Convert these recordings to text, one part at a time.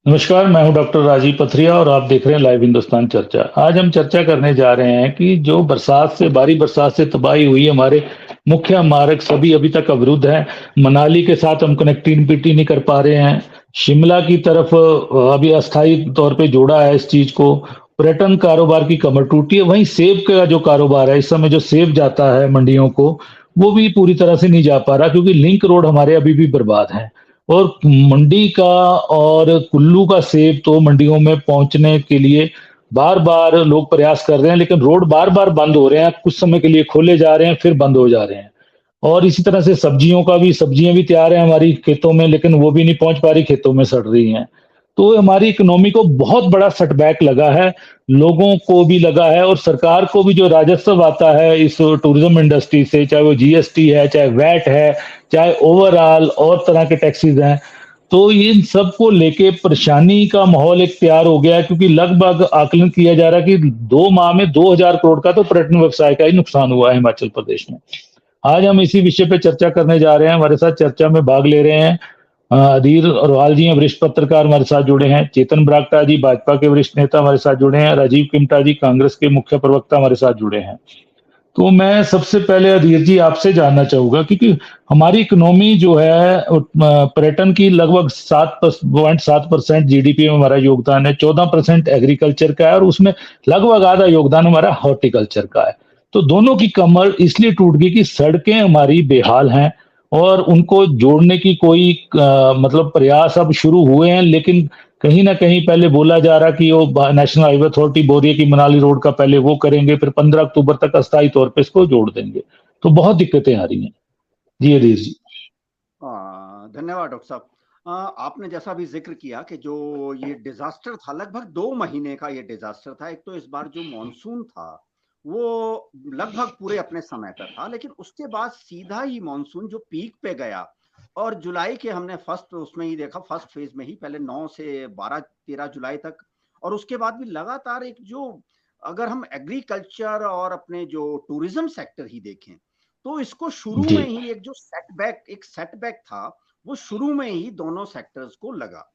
नमस्कार, मैं हूं डॉक्टर राजीव पथरिया और आप देख रहे हैं लाइव हिंदुस्तान चर्चा। आज हम चर्चा करने जा रहे हैं कि जो भारी बरसात से तबाही हुई, हमारे मुख्य मार्ग सभी अभी तक अवरुद्ध हैं। मनाली के साथ हम कनेक्टिविटी नहीं कर पा रहे हैं। शिमला की तरफ अभी अस्थायी तौर पे जोड़ा है इस चीज को। पर्यटन कारोबार की कमर टूटी है। वहीं सेब का जो कारोबार है, इस समय जो सेब जाता है मंडियों को, वो भी पूरी तरह से नहीं जा पा रहा, क्योंकि लिंक रोड हमारे अभी भी बर्बाद है। और मंडी का और कुल्लू का सेब तो मंडियों में पहुंचने के लिए बार बार लोग प्रयास कर रहे हैं, लेकिन रोड बार बार बंद हो रहे हैं। कुछ समय के लिए खोले जा रहे हैं, फिर बंद हो जा रहे हैं। और इसी तरह से सब्जियां भी तैयार हैं हमारी खेतों में, लेकिन वो भी नहीं पहुंच पा रही, खेतों में सड़ रही हैं। तो हमारी इकोनॉमी को बहुत बड़ा सेटबैक लगा है। लोगों को भी लगा है, और सरकार को भी। जो राजस्व आता है इस टूरिज्म इंडस्ट्री से, चाहे वो जीएसटी है, चाहे वैट है, चाहे ओवरऑल और तरह के टैक्सेस हैं, तो इन सब को लेके परेशानी का माहौल एक तैयार हो गया है। क्योंकि लगभग आकलन किया जा रहा है कि 2 माह में 2000 करोड़ का तो पर्यटन व्यवसाय का ही नुकसान हुआ है हिमाचल प्रदेश में। आज हम इसी विषय पे चर्चा करने जा रहे हैं। हमारे साथ चर्चा में भाग ले रहे हैं अधीर अग्रवाल जी हैं, वरिष्ठ पत्रकार हमारे साथ जुड़े हैं। चेतन बरागटा जी, भाजपा के वरिष्ठ नेता हमारे साथ जुड़े हैं। राजीव किमटा जी, कांग्रेस के मुख्य प्रवक्ता हमारे साथ जुड़े हैं। तो मैं सबसे पहले अधीर जी आपसे जानना चाहूंगा, क्योंकि हमारी इकोनॉमी जो है पर्यटन की लगभग 7.7% जीडीपी में हमारा योगदान है। 14% एग्रीकल्चर का है, और उसमें लगभग आधा योगदान हमारा हॉर्टिकल्चर का है। तो दोनों की कमर इसलिए टूट गई कि सड़कें हमारी बेहाल हैं, और उनको जोड़ने की कोई मतलब प्रयास अब शुरू हुए हैं, लेकिन कहीं ना कहीं पहले बोला जा रहा कि वो नेशनल हाईवे अथॉरिटी बोल रही है कि मनाली रोड का पहले वो करेंगे, फिर 15 अक्टूबर तक अस्थायी तौर पे इसको जोड़ देंगे। तो बहुत दिक्कतें आ रही हैं। जी अधीर जी। धन्यवाद डॉक्टर साहब। आपने जैसा भी जिक्र किया कि जो ये डिजास्टर था, लगभग 2 महीने का ये डिजास्टर था। एक तो इस बार जो मॉनसून था वो लगभग पूरे अपने समय पर था, लेकिन उसके बाद सीधा ही मॉनसून जो पीक पे गया, और जुलाई के हमने फर्स्ट उसमें ही देखा, फर्स्ट फेज में ही पहले 9 से 12-13 जुलाई तक। और उसके बाद भी लगातार एक जो, अगर हम एग्रीकल्चर और अपने जो टूरिज्म सेक्टर ही देखें, तो इसको शुरू जी में ही एक सेटबैक था, वो शुरू में ही दोनों सेक्टर्स को लगा।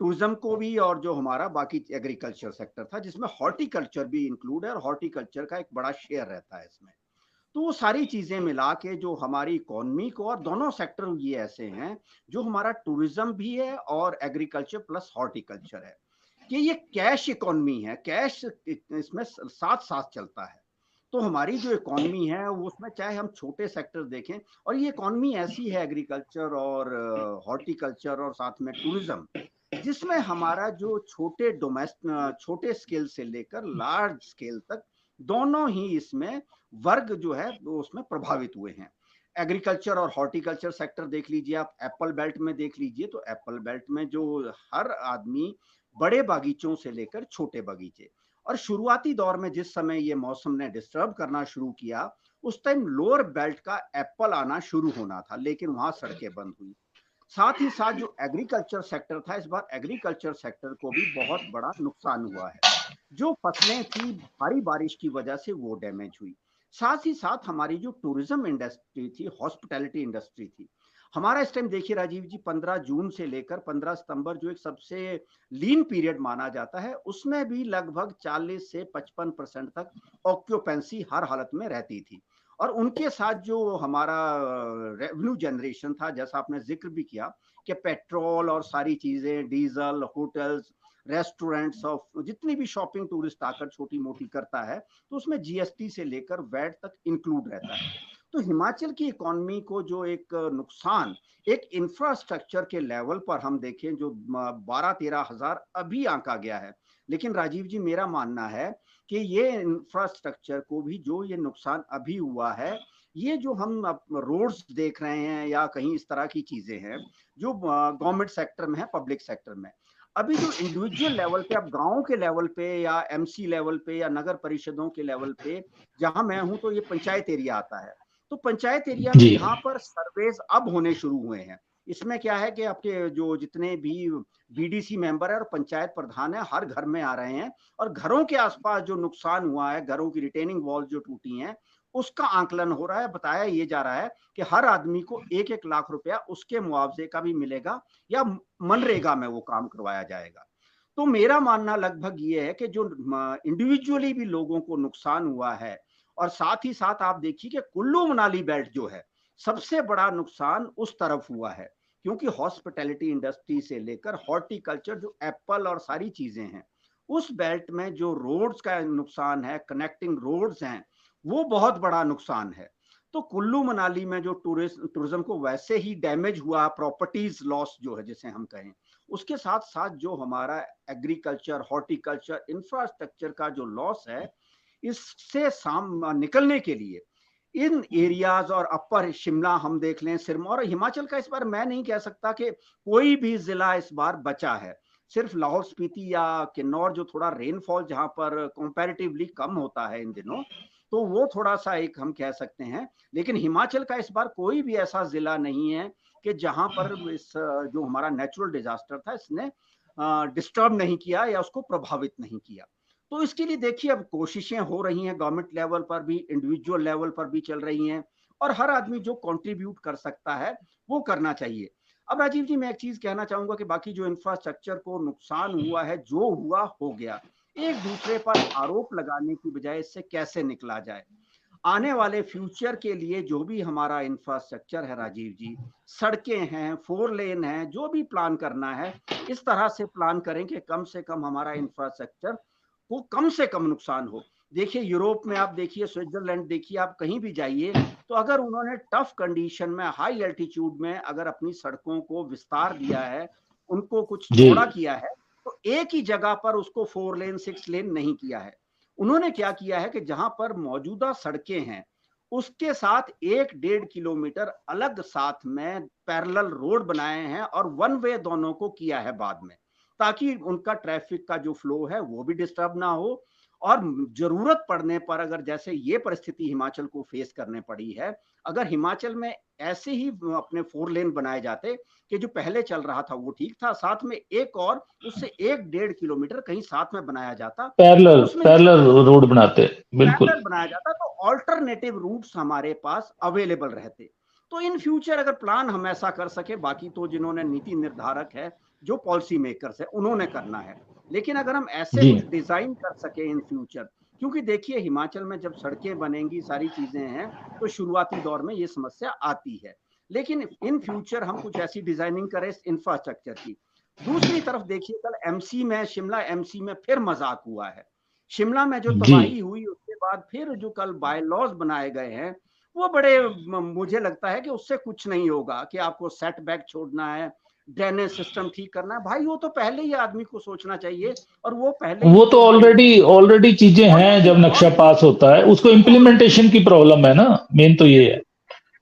टूरिज्म को भी, और जो हमारा बाकी एग्रीकल्चर सेक्टर था, जिसमें हॉर्टिकल्चर भी इंक्लूड है, और हॉर्टिकल्चर का एक बड़ा शेयर रहता है इसमें। तो वो सारी चीजें मिला के जो हमारी इकोनॉमी को, और दोनों सेक्टर ये ऐसे हैं जो हमारा टूरिज्म भी है और एग्रीकल्चर प्लस हॉर्टिकल्चर है, कि ये कैश इकोनॉमी है। कैश इसमें साथ साथ चलता है। तो हमारी जो इकोनॉमी है वो, उसमें चाहे हम छोटे सेक्टर देखें, और ये इकोनॉमी ऐसी है, एग्रीकल्चर और हॉर्टिकल्चर और साथ में टूरिज्म, जिसमें हमारा जो छोटे स्केल से लेकर लार्ज स्केल तक दोनों ही इसमें वर्ग जो है वो उसमें प्रभावित हुए हैं। एग्रीकल्चर और हॉर्टिकल्चर सेक्टर देख लीजिए, आप एप्पल बेल्ट में देख लीजिए, तो एप्पल बेल्ट में जो हर आदमी बड़े बागीचों से लेकर छोटे बगीचे, और शुरुआती दौर में जिस समय ये मौसम ने डिस्टर्ब करना शुरू किया, उस टाइम लोअर बेल्ट का एप्पल आना शुरू होना था, लेकिन वहां सड़कें बंद हुई। साथ ही साथ जो एग्रीकल्चर सेक्टर था, इस बार एग्रीकल्चर सेक्टर को भी बहुत बड़ा नुकसान हुआ है। जो फसलें थी, भारी बारिश की वजह से वो डैमेज हुई। साथ ही साथ हमारी जो टूरिज्म इंडस्ट्री थी, हॉस्पिटैलिटी इंडस्ट्री थी, हमारा इस टाइम देखिए राजीव जी, 15 जून से लेकर 15 सितंबर, जो एक सबसे लीन पीरियड माना जाता है, उसमें भी लगभग 40 से 55% तक ऑक्यूपेंसी हर हालत में रहती थी। और उनके साथ जो हमारा रेवेन्यू जनरेशन था, जैसा आपने जिक्र भी किया, कि पेट्रोल और सारी चीजें, डीजल, होटल्स, रेस्टोरेंट्स, ऑफ जितनी भी शॉपिंग टूरिस्ट आकर छोटी मोटी करता है, तो उसमें जीएसटी से लेकर वैट तक इंक्लूड रहता है। तो हिमाचल की इकोनॉमी को जो एक नुकसान, एक इंफ्रास्ट्रक्चर के लेवल पर हम देखें, जो 12-13 हजार अभी आंका गया है, लेकिन राजीव जी मेरा मानना है कि ये इंफ्रास्ट्रक्चर को भी जो ये नुकसान अभी हुआ है, ये जो हम रोड्स देख रहे हैं या कहीं इस तरह की चीजें हैं जो गवर्नमेंट सेक्टर में है, पब्लिक सेक्टर में, अभी जो इंडिविजुअल लेवल पे, अब गांव के लेवल पे या एमसी लेवल पे या नगर परिषदों के लेवल पे, जहां मैं हूं तो ये पंचायत एरिया आता है। तो पंचायत एरिया में जी यहाँ पर सर्वेज अब होने शुरू हुए हैं। इसमें क्या है कि आपके जो जितने भी बीडीसी मेंबर है और पंचायत प्रधान है, हर घर में आ रहे हैं, और घरों के आसपास जो नुकसान हुआ है, घरों की रिटेनिंग वॉल जो टूटी हैं, उसका आंकलन हो रहा है। बताया ये जा रहा है कि हर आदमी को 1-1 लाख रुपया उसके मुआवजे का भी मिलेगा या मनरेगा में वो काम करवाया जाएगा। तो मेरा मानना लगभग ये है कि जो इंडिविजुअली भी लोगों को नुकसान हुआ है, और साथ ही साथ आप देखिए कि कुल्लू मनाली बेल्ट जो है, सबसे बड़ा नुकसान उस तरफ हुआ है, क्योंकि हॉस्पिटैलिटी इंडस्ट्री से लेकर हॉर्टिकल्चर, जो एप्पल और सारी चीजें हैं, उस बेल्ट में जो रोड्स का नुकसान है, कनेक्टिंग रोड्स हैं, वो बहुत बड़ा नुकसान है। तो कुल्लू मनाली में जो टूरिज्म को वैसे ही डैमेज हुआ, प्रॉपर्टीज लॉस जो है जिसे हम कहें, उसके साथ साथ जो हमारा एग्रीकल्चर, हॉर्टिकल्चर, इंफ्रास्ट्रक्चर का जो लॉस है, इससे निकलने के लिए इन एरियाज और अपर शिमला हम देख लें, सिरमौर, हिमाचल का इस बार मैं नहीं कह सकता कि कोई भी जिला इस बार बचा है। सिर्फ लाहौल स्पीति या किन्नौर, जो थोड़ा रेनफॉल जहां पर कंपैरेटिवली कम होता है इन दिनों, तो वो थोड़ा सा एक हम कह सकते हैं। लेकिन हिमाचल का इस बार कोई भी ऐसा जिला नहीं है कि जहां पर इस जो हमारा नेचुरल डिजास्टर था, इसने डिस्टर्ब नहीं किया या उसको प्रभावित नहीं किया। तो इसके लिए देखिए अब कोशिशें हो रही हैं, गवर्नमेंट लेवल पर भी, इंडिविजुअल लेवल पर भी चल रही हैं, और हर आदमी जो कंट्रीब्यूट कर सकता है वो करना चाहिए। अब राजीव जी, मैं एक चीज कहना चाहूंगा कि बाकी जो इंफ्रास्ट्रक्चर को नुकसान हुआ है, जो हुआ हो गया, एक दूसरे पर आरोप लगाने की बजाय इससे कैसे निकला जाए। आने वाले फ्यूचर के लिए जो भी हमारा इंफ्रास्ट्रक्चर है राजीव जी, सड़कें हैं, 4 लेन है, जो भी प्लान करना है, इस तरह से प्लान करें कि कम से कम हमारा इंफ्रास्ट्रक्चर को कम से कम नुकसान हो। देखिए यूरोप में आप देखिए, स्विट्जरलैंड देखिए, आप कहीं भी जाइए, तो अगर उन्होंने टफ कंडीशन में, हाई एल्टीट्यूड में अगर अपनी सड़कों को विस्तार दिया है, उनको कुछ जी चौड़ा किया है, तो एक ही जगह पर उसको 4 लेन 6 लेन नहीं किया है। उन्होंने क्या किया है कि जहां पर मौजूदा सड़कें हैं, उसके साथ 1-1.5 किलोमीटर अलग साथ में पैरेलल रोड बनाए हैं, और वन वे दोनों को किया है बाद में, ताकि उनका ट्रैफिक का जो फ्लो है वो भी डिस्टर्ब ना हो। और जरूरत पड़ने पर, अगर जैसे ये परिस्थिति हिमाचल को फेस करने पड़ी है, अगर हिमाचल में ऐसे ही अपने 4 लेन बनाए जाते कि जो पहले चल रहा था वो ठीक था, साथ में एक और उससे 1-1.5 किलोमीटर कहीं साथ में बनाया जाता, तो पैरेलल उसमें पैरेलल रोड बनाते, बिल्कुल। पैरेलल बनाया जाता, तो ऑल्टरनेटिव रूट्स हमारे पास अवेलेबल रहते। तो इन फ्यूचर अगर प्लान हम ऐसा कर सके, बाकी तो जिन्होंने नीति निर्धारक है, जो पॉलिसी मेकर्स है, उन्होंने करना है, लेकिन अगर हम ऐसे जी कुछ डिजाइन कर सके इन फ्यूचर, क्योंकि देखिए हिमाचल में जब सड़कें बनेंगी, सारी चीजें हैं, तो शुरुआती दौर में ये समस्या आती है, लेकिन इन फ्यूचर हम कुछ ऐसी डिजाइनिंग करें इंफ्रास्ट्रक्चर की। दूसरी तरफ देखिए, कल एमसी में, शिमला एमसी में फिर मजाक हुआ है। शिमला में जो जी तबाही हुई, उसके बाद फिर जो कल बाय लॉज बनाए गए हैं, वो बड़े, मुझे लगता है कि उससे कुछ नहीं होगा कि आपको सेट बैक छोड़ना है, ड्रेनेज सिस्टम ठीक करना है। भाई वो तो पहले ही आदमी को सोचना चाहिए, और वो पहले ही वो तो जो हमारी ऑलरेडी ऑलरेडी चीजें हैं, जब नक्शा पास होता है उसको इम्प्लीमेंटेशन की प्रॉब्लम है ना, मेन तो ये है।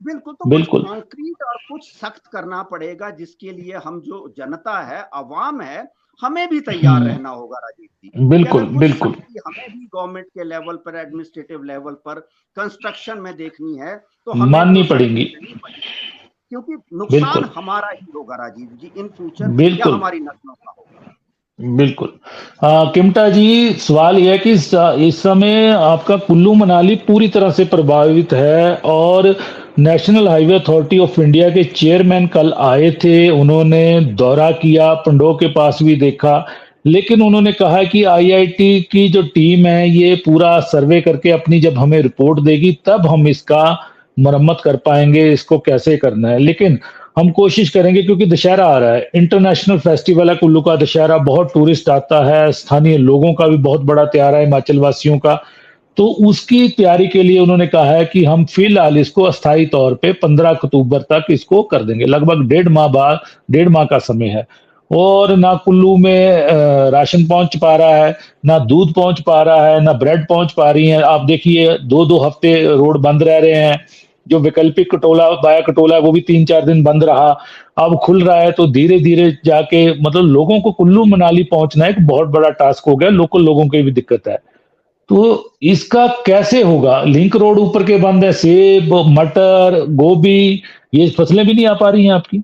बिल्कुल बिल्कुल, तो कुछ बिल्कुल कॉन्क्रीट और कुछ सख्त करना पड़ेगा, जिसके लिए हम जो जनता है, अवाम है, हमें भी तैयार रहना होगा राजीव जी, कि अगर बिल्कुल कुछ बिल्कुल सख्ती हमें भी गवर्नमेंट के लेवल पर, एडमिनिस्ट्रेटिव लेवल पर, कंस्ट्रक्शन में देखनी है, तो हमें भी माननी वो पड़ेंगी। सख्ती करनी पड़ेगी, क्योंकि नुकसान बिल्कुल हमारा ही होगा राजीव जी इन फ्यूचर, या बिल्कुल हमारी नस्लों का होगा। बिल्कुल। किमटा जी, सवाल यह है कि इस समय आपका कुल्लू मनाली पूरी तरह से प्रभावित है, और national highway authority of India के चेयरमैन कल आए थे, उन्होंने दौरा किया, पंडोह के पास भी देखा, लेकिन उन्होंने कहा कि आईआईटी की जो टीम है ये पूरा सर्वे करके अपनी जब हमें रिपोर्ट देगी तब हम इसका मरम्मत कर पाएंगे, इसको कैसे करना है। लेकिन हम कोशिश करेंगे, क्योंकि दशहरा आ रहा है, इंटरनेशनल फेस्टिवल है कुल्लू का दशहरा, बहुत टूरिस्ट आता है, स्थानीय लोगों का भी बहुत बड़ा त्योहार है, हिमाचल वासियों का। तो उसकी तैयारी के लिए उन्होंने कहा है कि हम फिलहाल इसको अस्थायी तौर पे 15 अक्टूबर तक इसको कर देंगे, लगभग 1.5 माह बाद, 1.5 माह का समय है। और ना कुल्लू में राशन पहुंच पा रहा है, ना दूध पहुंच पा रहा है, ना ब्रेड पहुंच पा रही है। आप देखिए 2-2 हफ्ते रोड बंद रह रहे हैं, जो वैकल्पिक कटोला बाया कटोला है वो भी 3-4 दिन बंद रहा, अब खुल रहा है, तो धीरे धीरे जाके मतलब लोगों को कुल्लू मनाली पहुंचना एक बहुत बड़ा टास्क हो गया, लोकल लोगों की भी दिक्कत है। तो इसका कैसे होगा? लिंक रोड ऊपर के बंद है, सेब, मटर, गोभी, ये फसलें भी नहीं आ पा रही हैं आपकी। जी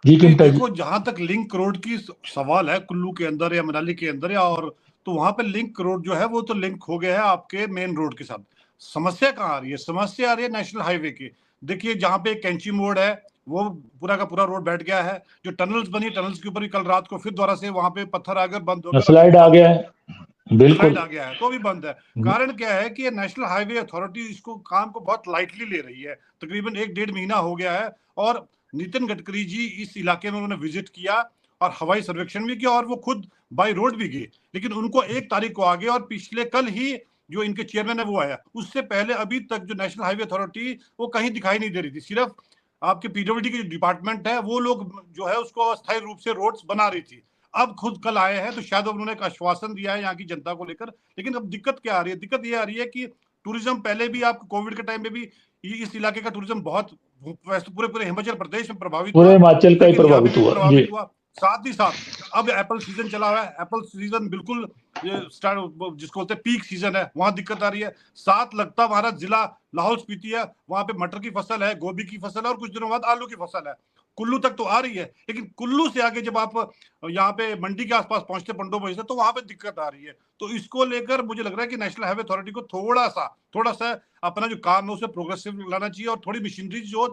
नहीं किमटा जी। देखो, जहां तक लिंक रोड की सवाल है कुल्लू के अंदर या मनाली के अंदर या और, तो वहां पे लिंक रोड जो है वो तो लिंक हो गया है आपके मेन रोड के साथ। समस्या कहाँ आ रही है? समस्या आ रही है नेशनल हाईवे की। देखिए जहां पे कैंची मोड़ है वो पूरा का पूरा रोड बैठ गया है। जो टनल्स बनी, टनल्स के ऊपर भी कल रात को फिर दोबारा से वहां पे पत्थर आ गए, बंद हो गया, स्लाइड आ गया है, स्लाइड बिल्कुल। आ गया है तो भी बंद है। कारण क्या है कि ये नेशनल हाईवे अथॉरिटी इसको काम को बहुत लाइटली ले रही है। तकरीबन 1-1.5 महीना हो गया है और नितिन गडकरी जी इस इलाके में उन्होंने विजिट किया और हवाई सर्वेक्षण भी किया और वो खुद बाई रोड भी गए, लेकिन उनको 1 तारीख को आ गए और पिछले कल ही जो इनके चेयरमैन है वो आया। उससे पहले अभी तक जो नेशनल हाईवे अथॉरिटी वो कहीं दिखाई नहीं दे रही थी। सिर्फ आपके पीडब्ल्यूडी की जो डिपार्टमेंट है वो लोग जो है उसको अस्थायी रूप से रोड्स बना रही थी। अब खुद कल आए हैं तो शायद उन्होंने एक आश्वासन दिया है यहाँ की जनता को लेकर। लेकिन अब दिक्कत क्या आ रही है? दिक्कत ये आ रही है कि टूरिज्म पहले भी आप कोविड के टाइम में भी इस इलाके का टूरिज्म बहुत वैसे पूरे पूरे हिमाचल प्रदेश में प्रभावित पूरे हुआ, हिमाचल का ही लेकिन यहाँ पे प्रभावित भी हुआ जी। प्रभावित हुआ। साथ ही साथ अब एप्पल सीजन चला हुआ है। एप्पल सीजन बिल्कुल ये स्टार्ट जिसको बोलते हैं पीक सीजन है, वहां दिक्कत आ रही है। साथ लगता हमारा जिला लाहौल स्पीति है, वहां पे मटर की फसल है, गोभी की फसल है और कुछ दिनों बाद आलू की फसल है। कुल्लू तक तो आ रही है, लेकिन कुल्लू से आगे जब आप यहाँ पे मंडी के आसपास पहुंचते, पंडो पहुंचते, तो वहां पे दिक्कत आ रही है। तो इसको लेकर मुझे लग रहा है कि नेशनल हाईवे अथॉरिटी को थोड़ा सा अपना जो काम है उसे प्रोग्रेसिव लाना चाहिए और थोड़ी मशीनरी जो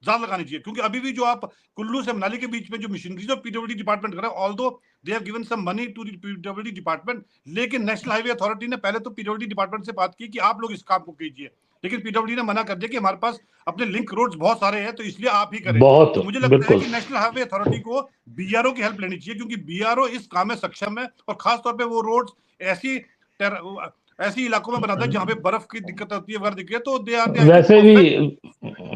ज्यादा लगानी चाहिए। क्योंकि अभी भी जो आप कुल्लू से मनाली के बीच में जो मशीनरी जो पीडब्ल्यूडी डिपार्टमेंट कर रहा है, although they have given some money to PWD department, लेकिन नेशनल हाईवे अथॉरिटी ने पहले तो पीडब्ल्यूडी डिपार्टमेंट से बात की कि आप लोग इस काम को कीजिए, लेकिन पीडब्ल्यूडी ने मना कर दिया कि हमारे पास अपने लिंक रोड्स बहुत सारे हैं तो इसलिए आप ही करें। बहुत, तो मुझे लगता है बिल्कुल। कि नेशनल हाईवे अथॉरिटी को बीआरओ की हेल्प लेनी चाहिए, क्योंकि बीआरओ इस काम में सक्षम है और खासतौर पर वो रोड ऐसी इलाकों में बनाता है जहां पे बर्फ की दिक्कत होती है, दिक्कत है, तो दे आर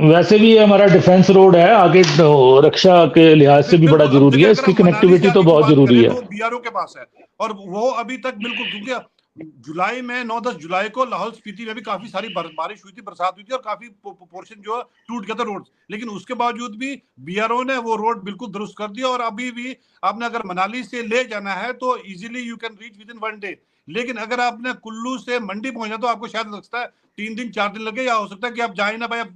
वैसे भी हमारा डिफेंस रोड है आगे, तो रक्षा के लिहाज से भी बड़ा बिल्कुल। अब जरूरी देखिए है, अगर इसकी हम मनाली से कनेक्टिविटी तो आगे की बहुत बात जरूरी करें है। तो बीआरओ के पास है और वो अभी तक बिल्कुल, क्योंकि जुलाई में 9-10 जुलाई को लाहौल स्पीति में भी काफी सारी बारिश हुई थी, बरसात हुई थी और काफी पोर्शन जो है टूट गया था रोड, लेकिन उसके बावजूद भी बीआरओ ने वो रोड बिल्कुल दुरुस्त कर दिया और अभी भी आपने अगर मनाली से ले जाना है तो easily you can reach with in 1 day. लेकिन अगर आपने कुल्लू से मंडी पहुंचना तो आपको शायद लगता है 3 दिन 4 दिन लगे, या हो सकता है कि आप जाए ना भाई, आप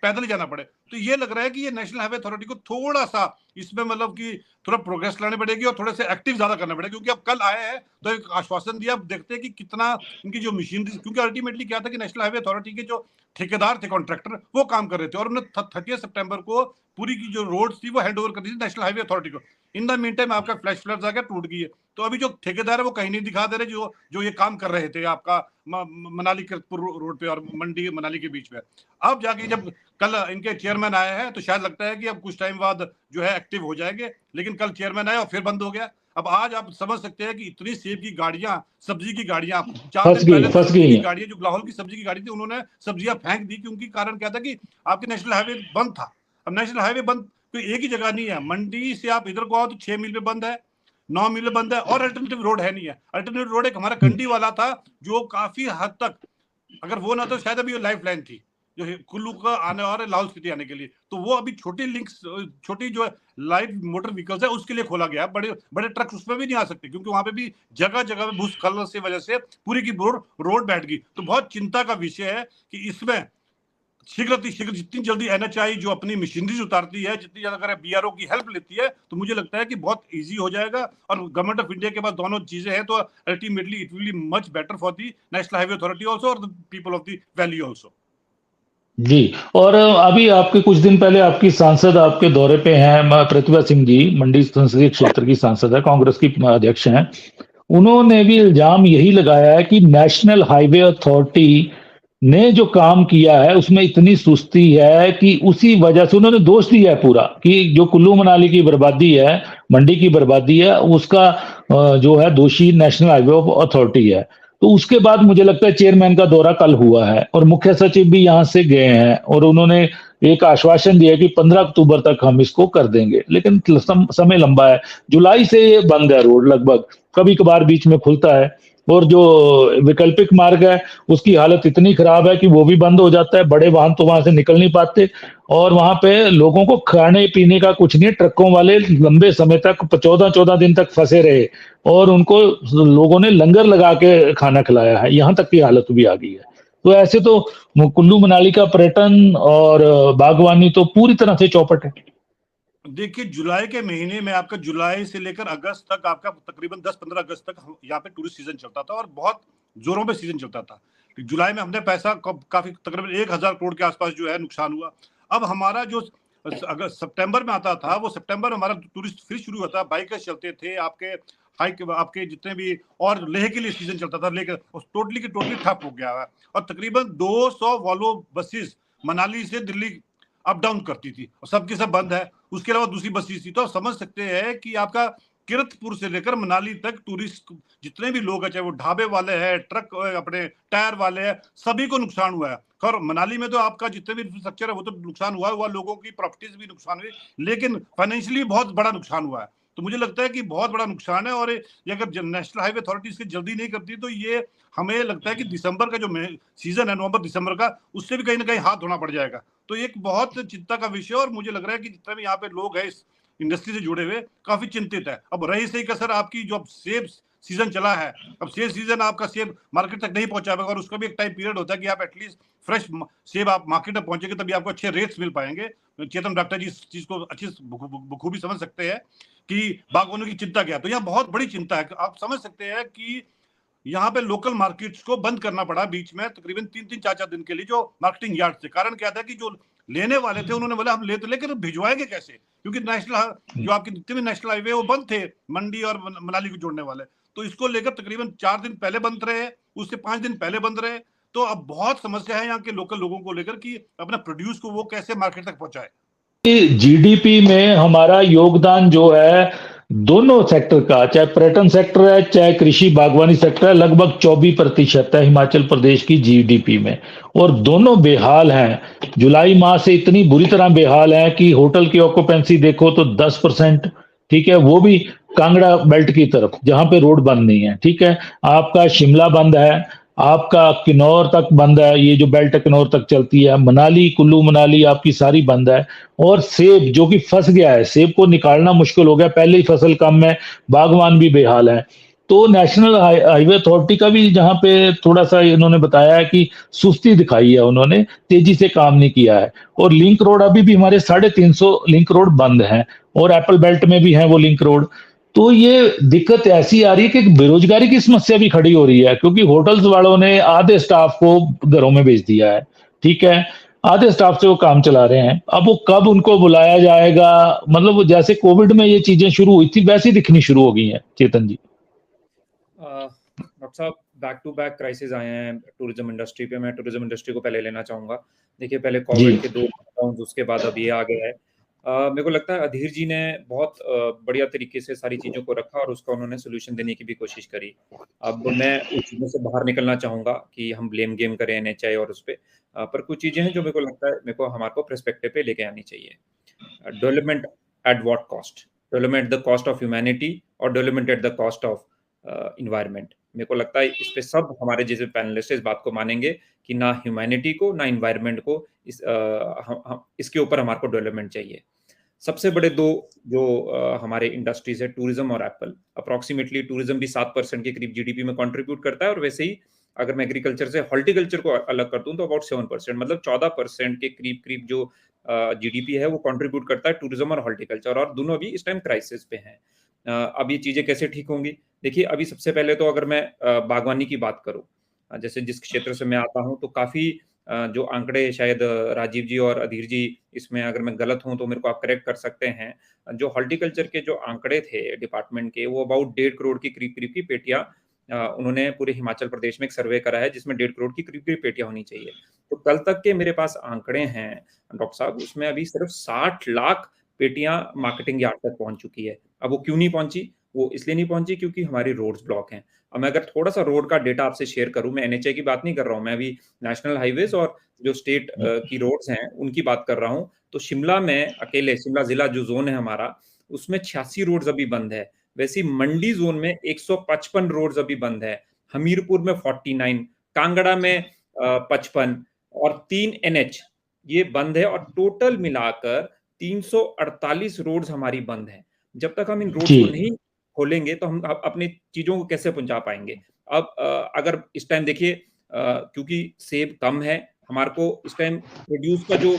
पैदल ही जाना पड़े। तो ये लग रहा है कि ये नेशनल हाईवे अथॉरिटी को थोड़ा सा इसमें मतलब कि थोड़ा प्रोग्रेस लानी पड़ेगी और थोड़े से एक्टिव ज्यादा करना पड़ेगा, क्योंकि अब कल आए हैं तो एक आश्वासन दिया। अब देखते हैं कि कितना इनकी जो मशीनरी, क्योंकि अल्टीमेटली क्या था कि नेशनल हाईवे अथॉरिटी के जो ठेकेदार थे, कॉन्ट्रैक्टर, वो काम कर रहे थे और उन्होंने 30 सितंबर को पूरी की जो रोड थी वो हैंड ओवर कर दी थी नेशनल हाईवे अथॉरिटी को। इन द मीन टाइम आपका फ्लैश फ्लड्स आ गया, टूट गई है। तो अभी जो ठेकेदार है वो कहीं नहीं दिखा दे रहे जो ये काम कर रहे थे आपका मनाली किरतपुर रोड पे और मंडी मनाली के बीच में। अब जाके जब कल इनके चेयरमैन आए हैं तो शायद लगता है कि अब कुछ टाइम बाद जो है एक्टिव हो जाएंगे, लेकिन कल चेयरमैन आए और फिर बंद हो गया। अब आज आप समझ सकते हैं कि इतनी सेब की गाड़ियां, सब्जी की गाड़ियां, 4 दिन पहले फंस सब्जी गई की है। गाड़ी, जो लाहौल की सब्जी की गाड़ी थी, उन्होंने सब्जियां फेंक दी, क्योंकि कारण क्या था कि आपके नेशनल हाईवे बंद था। अब नेशनल हाईवे बंद तो एक ही जगह नहीं है, मंडी से आप इधर को आओ तो 6 मील पे बंद है, 9 मील पे बंद है और अल्टरनेटिव रोड है नहीं है। अल्टरनेटिव रोड एक हमारा कंडी वाला था जो काफी हद तक, अगर वो ना तो शायद अभी लाइफ लाइन थी जो कुल्लू का आने और लाहौल स्पीति आने के लिए, तो वो अभी छोटी लिंक्स, छोटी जो लाइट मोटर व्हीकल्स है उसके लिए खोला गया है। बड़े बड़े ट्रक्स उसमें भी नहीं आ सकते, क्योंकि वहां पे भी जगह जगह पे भूस्खलन से वजह से पूरी की रोड बैठ गई। तो बहुत चिंता का विषय है कि इसमें शीघ्र जितनी जल्दी एनएचआई जो अपनी मशीनरीज उतारती है, जितनी ज्यादा अगर बीआरओ की हेल्प लेती है, तो मुझे लगता है कि बहुत इजी हो जाएगा। और गवर्नमेंट ऑफ इंडिया के पास दोनों चीजें हैं, तो ultimately it will be much better for the national highway authority also और the people of the valley also. जी। और अभी आपके कुछ दिन पहले आपकी सांसद आपके दौरे पे हैं, प्रतिभा सिंह जी, मंडी संसदीय क्षेत्र की सांसद है, कांग्रेस की अध्यक्ष हैं। उन्होंने भी इल्जाम यही लगाया है कि नेशनल हाईवे अथॉरिटी ने जो काम किया है उसमें इतनी सुस्ती है कि उसी वजह से उन्होंने दोष दिया है पूरा, कि जो कुल्लू मनाली की बर्बादी है, मंडी की बर्बादी है, उसका जो है दोषी नेशनल हाईवे अथॉरिटी है। तो उसके बाद मुझे लगता है चेयरमैन का दौरा कल हुआ है और मुख्य सचिव भी यहां से गए हैं और उन्होंने एक आश्वासन दिया कि 15 अक्टूबर तक हम इसको कर देंगे, लेकिन समय लंबा है। जुलाई से ये बंद है रोड, लगभग कभी कभार बीच में खुलता है। और जो वैकल्पिक मार्ग है उसकी हालत इतनी खराब है कि वो भी बंद हो जाता है, बड़े वाहन तो वहां से निकल नहीं पाते और वहां पे लोगों को खाने पीने का कुछ नहीं। ट्रकों वाले लंबे समय तक 14-14 दिन तक फंसे रहे और उनको लोगों ने लंगर लगा के खाना खिलाया है, यहां तक की हालत भी आ गई है। तो ऐसे तो कुल्लू मनाली का पर्यटन और बागवानी तो पूरी तरह से चौपट है। देखिए जुलाई के महीने में आपका जुलाई से लेकर अगस्त तक आपका तकरीबन 10-15 अगस्त तक यहाँ पे टूरिस्ट सीजन चलता था और बहुत जोरों पे सीजन चलता था। जुलाई में हमने पैसा काफी तकरीबन 1000 करोड़ के आसपास जो है नुकसान हुआ। अब हमारा जो अगर सितंबर में आता था, वो सितंबर में हमारा टूरिस्ट फिर शुरू होता, बाइकर्स चलते थे, आपके जितने भी, और लेह के लिए सीजन चलता था, लेकिन टोटली की टोटली ठप हो गया है। और तकरीबन 200 वॉल्वो बसेस मनाली से दिल्ली अप डाउन करती थी और सबकी सब बंद है। उसके अलावा दूसरी बसेस थी। तो आप समझ सकते हैं कि आपका किरतपुर से लेकर मनाली तक टूरिस्ट जितने भी लोग हैं, चाहे वो ढाबे वाले हैं, ट्रक अपने टायर वाले हैं, सभी को नुकसान हुआ है। खैर मनाली में तो आपका जितने भी इंफ्रास्ट्रक्चर है वो तो नुकसान हुआ, लोगों की प्रॉपर्टीज भी नुकसान हुई, लेकिन फाइनेंशियली बहुत बड़ा नुकसान हुआ है। तो मुझे लगता है कि बहुत बड़ा नुकसान है, और ये अगर नेशनल हाईवे अथॉरिटी इसकी जल्दी नहीं करती तो ये हमें लगता है कि दिसंबर का जो सीजन है, नवंबर दिसंबर का, उससे भी कहीं ना कहीं हाथ धोना पड़ जाएगा। तो एक बहुत चिंता का विषय, और मुझे लग रहा है कि जितने भी यहाँ पे लोग हैं इस इंडस्ट्री से जुड़े हुए काफी चिंतित है। अब रही सही कसर आपकी जो सेब सीजन चला है, अब सेब सीजन आपका सेब मार्केट तक नहीं पहुंचा है, और उसका भी एक टाइम पीरियड होता है कि आप एटलीस्ट फ्रेश सेब आप मार्केट तक पहुंचेंगे तभी आपको अच्छे रेट्स मिल पाएंगे। चेतन डॉक्टर जी इस चीज को अच्छी बखूबी समझ सकते हैं कि बागवानों की चिंता क्या है। तो यहाँ बहुत बड़ी चिंता है। आप समझ सकते हैं कि यहाँ पे लोकल मार्केट्स को बंद करना पड़ा बीच में तकरीबन 3-3, 4-4 दिन के लिए, जो मार्केटिंग यार्ड थे। कारण क्या था कि जो लेने वाले थे उन्होंने बोला हम ले तो लेकर भिजवाएंगे कैसे, क्योंकि नेशनल जो आपके जितने भी नेशनल हाईवे वो बंद थे, मंडी और मनाली को जोड़ने वाले। तो इसको लेकर तकरीबन 4 दिन पहले बंद रहे, उससे 5 दिन पहले बंद रहे। तो अब बहुत समस्या है यहाँ के लोकल लोगों को लेकर कि अपना प्रोड्यूस को वो कैसे मार्केट तक पहुंचाए। जीडीपी में हमारा योगदान जो है दोनों सेक्टर का, चाहे पर्यटन सेक्टर है चाहे कृषि बागवानी सेक्टर है, लगभग 24% है हिमाचल प्रदेश की जीडीपी में, और दोनों बेहाल हैं। जुलाई माह से इतनी बुरी तरह बेहाल है कि होटल की ऑक्यूपेंसी देखो तो 10%, ठीक है, वो भी कांगड़ा बेल्ट की तरफ जहां पे रोड बंद नहीं है, ठीक है। आपका शिमला बंद है, आपका किन्नौर तक बंद है, ये जो बेल्ट किन्नौर तक चलती है, मनाली कुल्लू मनाली आपकी सारी बंद है। और सेब जो कि फंस गया है, सेब को निकालना मुश्किल हो गया, पहले ही फसल कम है, बागवान भी बेहाल है। तो नेशनल हाईवे अथॉरिटी का भी जहां पे थोड़ा सा इन्होंने बताया है कि सुस्ती दिखाई है, उन्होंने तेजी से काम नहीं किया है। और लिंक रोड अभी भी हमारे 350 लिंक रोड बंद हैं, और एप्पल बेल्ट में भी है वो लिंक रोड। तो ये दिक्कत ऐसी आ रही है कि बेरोजगारी की समस्या भी खड़ी हो रही है, क्योंकि होटल्स वालों ने आधे स्टाफ को घरों में भेज दिया है, ठीक है, आधे स्टाफ से वो काम चला रहे हैं। अब वो कब उनको बुलाया जाएगा, मतलब वो जैसे कोविड में ये चीजें शुरू हुई थी वैसी दिखनी शुरू हो गई हैं। चेतन जी। डॉक्टर साहब, बैक टू बैक क्राइसिस आए हैं टूरिज्म इंडस्ट्री पे। मैं टूरिज्म इंडस्ट्री को पहले लेना चाहूंगा। देखिए, पहले कोविड के 2 लॉकडाउन, उसके बाद अब ये आ गया है। मेरे को लगता है अधीर जी ने बहुत बढ़िया तरीके से सारी चीजों को रखा और उसका उन्होंने सोल्यूशन देने की भी कोशिश करी। अब मैं उस चीजों से बाहर निकलना चाहूंगा कि हम ब्लेम गेम करें एनएचआई और उस पर, पर कुछ चीजें हैं जो मेरे को लगता है मेरे को हमारे को पर्सपेक्टिव पे लेके आनी चाहिए। Development at what cost? Development at the cost of humanity और development at the cost of environment. मेरे को लगता है इस पे सब हमारे जैसे पैनलिस्ट इस बात को मानेंगे कि ना ह्यूमैनिटी को ना इन्वायरमेंट को इसके ऊपर हमारे को डेवलपमेंट चाहिए। सबसे बड़े दो जो हमारे इंडस्ट्रीज है, टूरिज्म और एप्पल। अप्रोक्सीमेटली टूरिज्म भी 7% के करीब जीडीपी में कंट्रीब्यूट करता है, और वैसे ही अगर मैं एग्रीकल्चर से हॉर्टिकल्चर को अलग कर दूं तो अबाउट 7%, मतलब 14% के करीब जो जीडीपी है वो कंट्रीब्यूट करता है टूरिज्म और हॉर्टिकल्चर, और दोनों अभी इस टाइम क्राइसिस पे हैं। अब ये चीजें कैसे ठीक होंगी? देखिए, अभी सबसे पहले तो अगर मैं बागवानी की बात करूं, जैसे जिस क्षेत्र से मैं आता हूं, तो काफी जो आंकड़े, शायद राजीव जी और अधीर जी, इसमें अगर मैं गलत हूं तो मेरे को आप करेक्ट कर सकते हैं, जो हॉर्टिकल्चर के जो आंकड़े थे डिपार्टमेंट के, वो अबाउट 1.5 करोड़ की करीब की पेटियां उन्होंने पूरे हिमाचल प्रदेश में एक सर्वे करा है जिसमें 1.5 करोड़ की करीब पेटियां होनी चाहिए। तो कल तक के मेरे पास आंकड़े हैं डॉक्टर साहब, उसमें अभी सिर्फ 60 लाख पेटियां मार्केटिंग यार्ड तक पहुंच चुकी है। अब वो क्यों नहीं पहुंची? वो इसलिए नहीं पहुंची क्योंकि हमारी रोड्स ब्लॉक हैं। अब मैं अगर थोड़ा सा रोड का डेटा आपसे शेयर करूं, मैं एनएचए की बात नहीं कर रहा हूं, मैं अभी नेशनल हाईवेज और जो स्टेट की रोड्स हैं उनकी बात कर रहा हूं। तो शिमला में अकेले, शिमला जिला जो जोन है हमारा, उसमें 86 रोड्स अभी बंद है। वैसे मंडी जोन में 155 रोड्स अभी बंद है, हमीरपुर में 49, कांगड़ा में 55 और 3 एनएच ये बंद है, और टोटल मिलाकर 348 रोड्स हमारी बंद है। जब तक हम इन रोड्स को नहीं खोलेंगे तो हम अपनी चीजों को कैसे पहुंचा पाएंगे? अब अगर इस टाइम देखिए, क्योंकि सेब कम है, हमारे को इस टाइम प्रोड्यूस का जो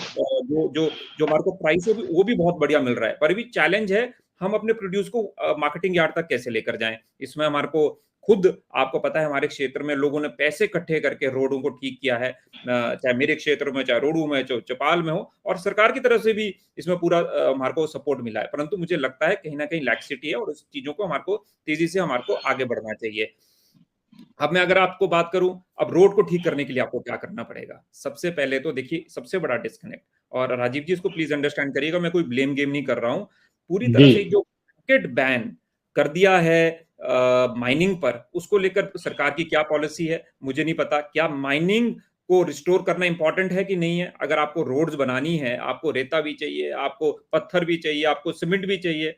हमारे को प्राइस है वो भी बहुत बढ़िया मिल रहा है, पर अभी चैलेंज है हम अपने प्रोड्यूस को मार्केटिंग यार्ड तक कैसे लेकर जाएं। इसमें हमारे को खुद आपको पता है हमारे क्षेत्र में लोगों ने पैसे इकट्ठे करके रोडों को ठीक किया है, चाहे मेरे क्षेत्र में, चाहे रोडू में, चाहे चौपाल में हो, और सरकार की तरफ से भी इसमें पूरा हमारे को सपोर्ट मिला है। परंतु मुझे लगता है कहीं ना कहीं लैक्सिटी है और इस चीजों को हमारे को तेजी से हमारे को आगे बढ़ना चाहिए। अब मैं अगर आपको बात करूं, अब रोड को ठीक करने के लिए आपको क्या करना पड़ेगा? सबसे पहले तो देखिए, सबसे बड़ा डिस्कनेक्ट, और राजीव जी इसको प्लीज अंडरस्टैंड करिएगा, मैं कोई ब्लेम गेम नहीं कर रहा हूं, पूरी तरह जी से जो मार्केट बैन कर दिया है माइनिंग पर, उसको लेकर सरकार की क्या पॉलिसी है मुझे नहीं पता। क्या माइनिंग को रिस्टोर करना इंपॉर्टेंट है कि नहीं है? अगर आपको रोड्स बनानी है, आपको रेता भी चाहिए, आपको पत्थर भी चाहिए, आपको सीमेंट भी चाहिए,